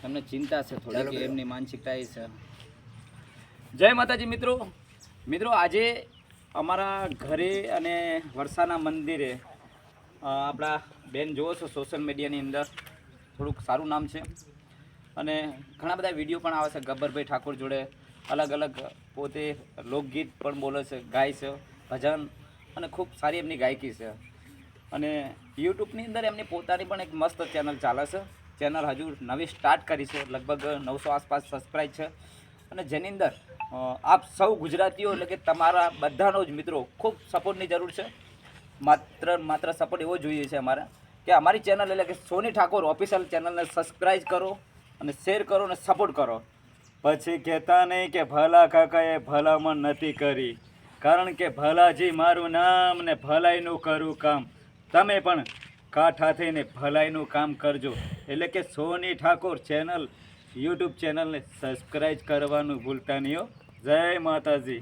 તમને ચિંતા છે થોડી કે એમની માનસિકતા એ છે. જય માતાજી મિત્રો આજે અમારા ઘરે અને વરસાના મંદિરે આપણા બેન જોવો છો સોશિયલ મીડિયાની અંદર થોડુંક સારું નામ છે અને ઘણા બધા વિડીયો પણ આવે છે. ગબ્બરભાઈ ઠાકોર જોડે અલગ અલગ પોતે લોકગીત પણ બોલે છે, ગાય છે, ભજન અને ખૂબ સારી એમની ગાયકી છે. અને યુટ્યુબની અંદર એમની પોતાની પણ એક મસ્ત ચેનલ ચાલે છે. ચેનલ હજુ નવી સ્ટાર્ટ કરી છે, લગભગ 900 આસપાસ સબસ્ક્રાઈબ છે. અને જેની અંદર આપ સૌ ગુજરાતીઓ એટલે કે તમારા બધાનો જ મિત્રો ખૂબ સપોર્ટની જરૂર છે. માત્ર સપોર્ટ એવો જોઈએ છે અમારે કે અમારી ચેનલ એટલે કે સોની ઠાકોર ઓફિશિયલ ચેનલને સબસ્ક્રાઈબ કરો અને શેર કરો અને સપોર્ટ કરો. પછી કહેતા નહીં કે ભલા કાકાએ ભલામણ નથી કરી, કારણ કે ભલાજી મારું નામ ને ભલાઈનું કરું કામ. તમે પણ કાઠા થઈને ભલાઈનું કામ કરજો. એટલે કે સોની ઠાકોર ચેનલ યુટ્યુબ ચેનલને સબસ્ક્રાઈબ કરવાનું ભૂલતા નહીં હો. જય માતાજી.